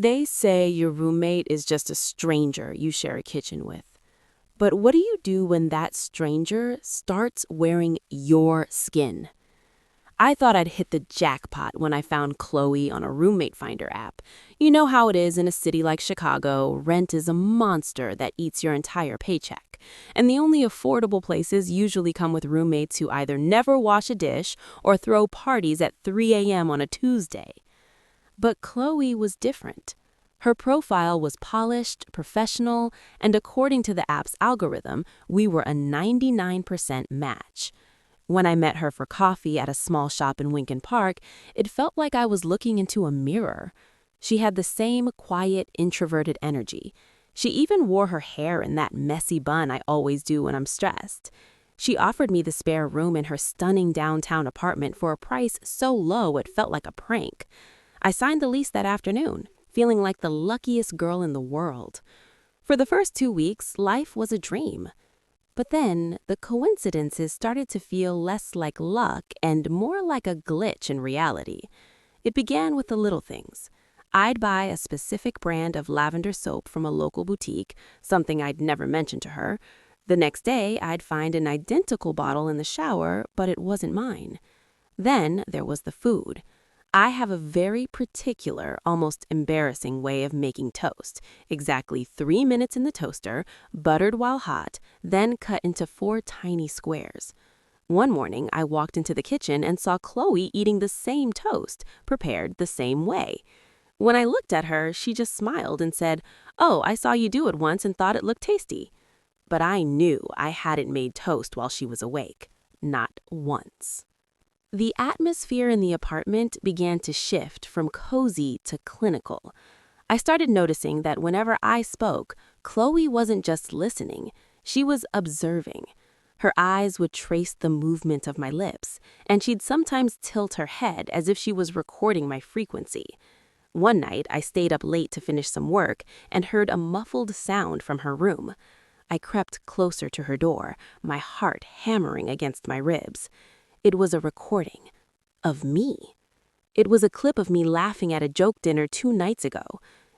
They say your roommate is just a stranger you share a kitchen with. But what do you do when that stranger starts wearing your skin? I thought I'd hit the jackpot when I found Chloe on a roommate finder app. You know how it is in a city like Chicago, rent is a monster that eats your entire paycheck. And the only affordable places usually come with roommates who either never wash a dish or throw parties at 3 a.m. on a Tuesday. But Chloe was different. Her profile was polished, professional, and according to the app's algorithm, we were a 99% match. When I met her for coffee at a small shop in Winkin Park, it felt like I was looking into a mirror. She had the same quiet, introverted energy. She even wore her hair in that messy bun I always do when I'm stressed. She offered me the spare room in her stunning downtown apartment for a price so low it felt like a prank. I signed the lease that afternoon, feeling like the luckiest girl in the world. For the first 2 weeks, life was a dream. But then, the coincidences started to feel less like luck and more like a glitch in reality. It began with the little things. I'd buy a specific brand of lavender soap from a local boutique, something I'd never mentioned to her. The next day, I'd find an identical bottle in the shower, but it wasn't mine. Then there was the food. I have a very particular, almost embarrassing way of making toast. Exactly 3 minutes in the toaster, buttered while hot, then cut into 4 tiny squares. One morning, I walked into the kitchen and saw Chloe eating the same toast, prepared the same way. When I looked at her, she just smiled and said, "Oh, I saw you do it once and thought it looked tasty." But I knew I hadn't made toast while she was awake. Not once. The atmosphere in the apartment began to shift from cozy to clinical. I started noticing that whenever I spoke, Chloe wasn't just listening, she was observing. Her eyes would trace the movement of my lips, and she'd sometimes tilt her head as if she was recording my frequency. One night, I stayed up late to finish some work and heard a muffled sound from her room. I crept closer to her door, my heart hammering against my ribs. It was a recording of me. It was a clip of me laughing at a joke dinner 2 nights ago.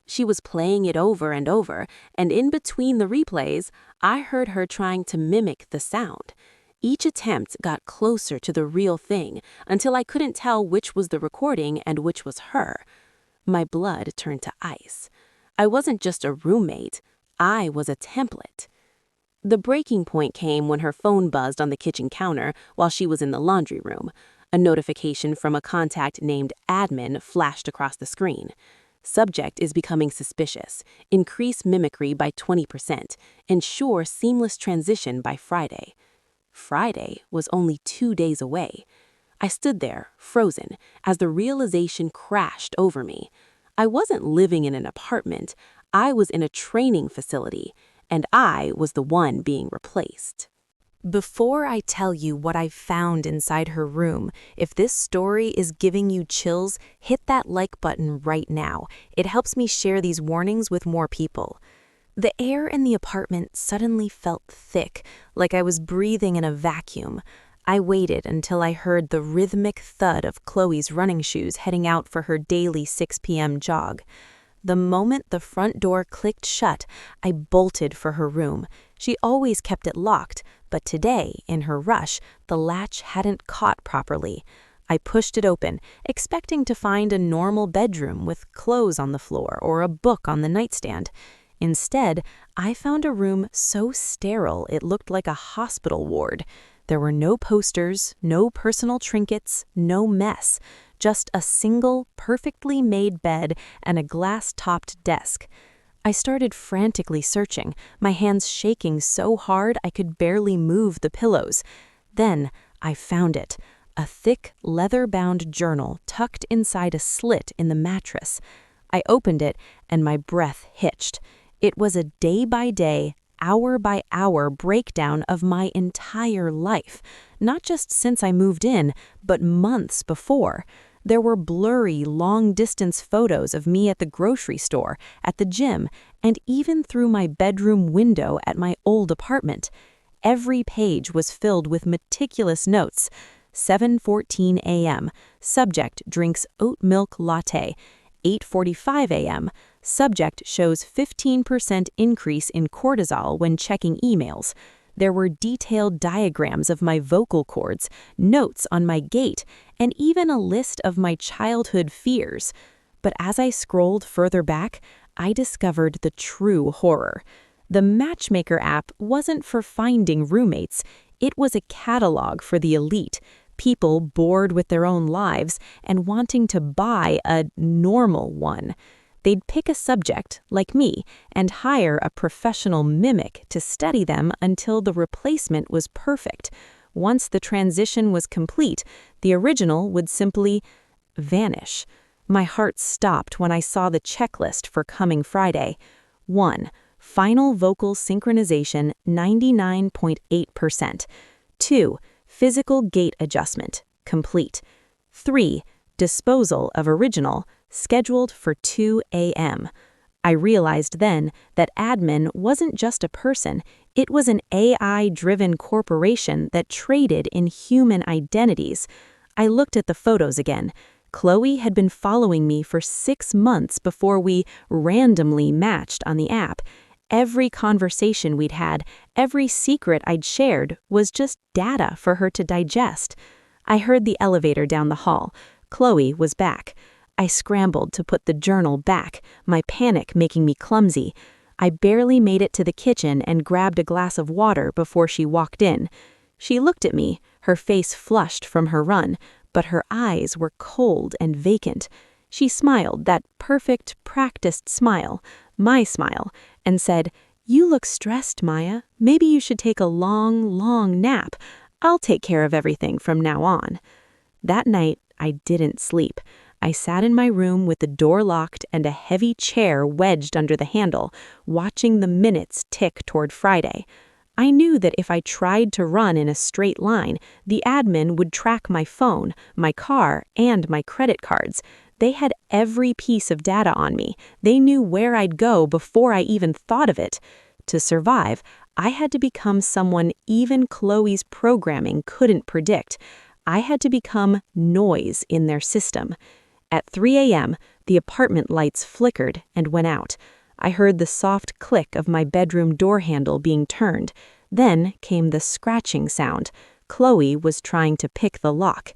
She was playing it over and over, and in between the replays, I heard her trying to mimic the sound. Each attempt got closer to the real thing until I couldn't tell which was the recording and which was her. My blood turned to ice. I wasn't just a roommate, I was a template. The breaking point came when her phone buzzed on the kitchen counter while she was in the laundry room. A notification from a contact named Admin flashed across the screen. Subject is becoming suspicious. Increase mimicry by 20%. Ensure seamless transition by Friday. Friday was only 2 days away. I stood there, frozen, as the realization crashed over me. I wasn't living in an apartment. I was in a training facility. And I was the one being replaced. Before I tell you what I found inside her room, if this story is giving you chills, hit that like button right now. It helps me share these warnings with more people. The air in the apartment suddenly felt thick, like I was breathing in a vacuum. I waited until I heard the rhythmic thud of Chloe's running shoes heading out for her daily 6 p.m. jog. The moment the front door clicked shut, I bolted for her room. She always kept it locked, but today, in her rush, the latch hadn't caught properly. I pushed it open, expecting to find a normal bedroom with clothes on the floor or a book on the nightstand. Instead, I found a room so sterile it looked like a hospital ward. There were no posters, no personal trinkets, no mess. Just a single, perfectly made bed and a glass-topped desk. I started frantically searching, my hands shaking so hard I could barely move the pillows. Then I found it, a thick, leather-bound journal tucked inside a slit in the mattress. I opened it, and my breath hitched. It was a day-by-day, hour-by-hour breakdown of my entire life, not just since I moved in, but months before. There were blurry, long-distance photos of me at the grocery store, at the gym, and even through my bedroom window at my old apartment. Every page was filled with meticulous notes. 7:14 a.m. Subject drinks oat milk latte. 8:45 a.m., subject shows 15% increase in cortisol when checking emails. There were detailed diagrams of my vocal cords, notes on my gait, and even a list of my childhood fears. But as I scrolled further back, I discovered the true horror. The Matchmaker app wasn't for finding roommates. It was a catalog for the elite, people bored with their own lives and wanting to buy a normal one. They'd pick a subject, like me, and hire a professional mimic to study them until the replacement was perfect. Once the transition was complete, the original would simply vanish. My heart stopped when I saw the checklist for coming Friday. 1. Final vocal synchronization 99.8%. 2. Physical gait adjustment complete. 3. Disposal of original scheduled for 2 a.m. I realized then that admin wasn't just a person, it was an AI-driven corporation that traded in human identities. I looked at the photos again. Chloe had been following me for 6 months before we randomly matched on the app. Every conversation we'd had, every secret I'd shared was just data for her to digest. I heard the elevator down the hall. Chloe was back. I scrambled to put the journal back, my panic making me clumsy. I barely made it to the kitchen and grabbed a glass of water before she walked in. She looked at me, her face flushed from her run, but her eyes were cold and vacant. She smiled, that perfect, practiced smile, my smile, and said, "You look stressed, Maya. Maybe you should take a long, long nap. I'll take care of everything from now on." That night, I didn't sleep. I sat in my room with the door locked and a heavy chair wedged under the handle, watching the minutes tick toward Friday. I knew that if I tried to run in a straight line, the admin would track my phone, my car, and my credit cards. They had every piece of data on me. They knew where I'd go before I even thought of it. To survive, I had to become someone even Chloe's programming couldn't predict. I had to become noise in their system. At 3 a.m., the apartment lights flickered and went out. I heard the soft click of my bedroom door handle being turned. Then came the scratching sound. Chloe was trying to pick the lock.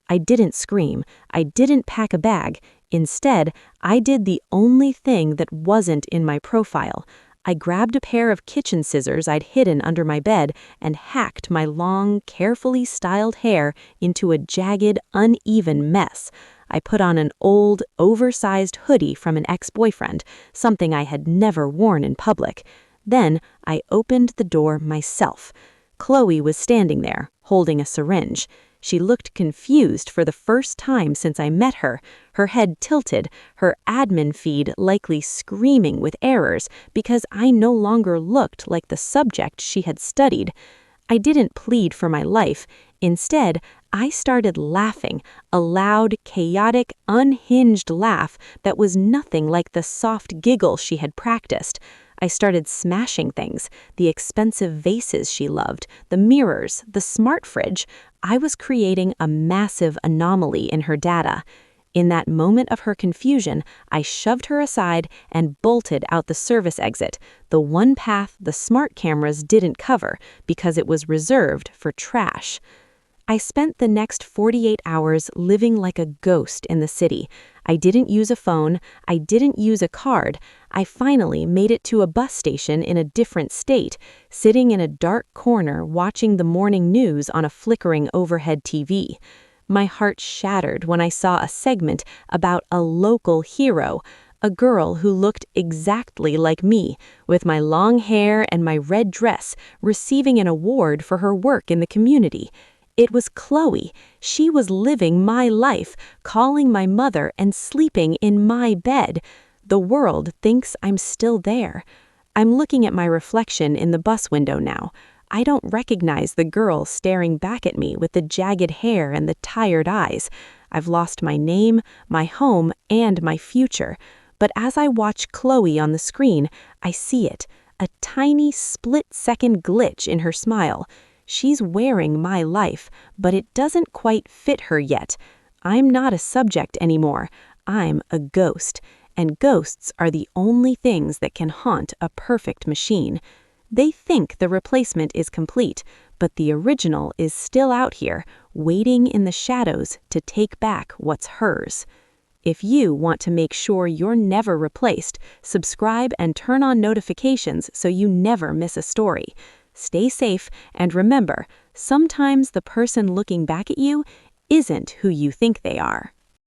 I didn't scream. I didn't pack a bag. Instead, I did the only thing that wasn't in my profile. I grabbed a pair of kitchen scissors I'd hidden under my bed and hacked my long, carefully styled hair into a jagged, uneven mess. I put on an old, oversized hoodie from an ex-boyfriend, something I had never worn in public. Then I opened the door myself. Chloe was standing there, holding a syringe. She looked confused for the first time since I met her, her head tilted, her admin feed likely screaming with errors because I no longer looked like the subject she had studied. I didn't plead for my life. Instead, I started laughing, a loud, chaotic, unhinged laugh that was nothing like the soft giggle she had practiced. I started smashing things, the expensive vases she loved, the mirrors, the smart fridge. I was creating a massive anomaly in her data. In that moment of her confusion, I shoved her aside and bolted out the service exit, the one path the smart cameras didn't cover because it was reserved for trash. I spent the next 48 hours living like a ghost in the city. I didn't use a phone. I didn't use a card. I finally made it to a bus station in a different state, sitting in a dark corner watching the morning news on a flickering overhead TV. My heart shattered when I saw a segment about a local hero, a girl who looked exactly like me, with my long hair and my red dress, receiving an award for her work in the community. It was Chloe. She was living my life, calling my mother and sleeping in my bed. The world thinks I'm still there. I'm looking at my reflection in the bus window now. I don't recognize the girl staring back at me with the jagged hair and the tired eyes. I've lost my name, my home, and my future. But as I watch Chloe on the screen, I see it, a tiny split-second glitch in her smile. She's wearing my life, but it doesn't quite fit her yet. I'm not a subject anymore. I'm a ghost, and ghosts are the only things that can haunt a perfect machine. They think the replacement is complete, but the original is still out here, waiting in the shadows to take back what's hers. If you want to make sure you're never replaced, subscribe and turn on notifications so you never miss a story. Stay safe, and remember, sometimes the person looking back at you isn't who you think they are.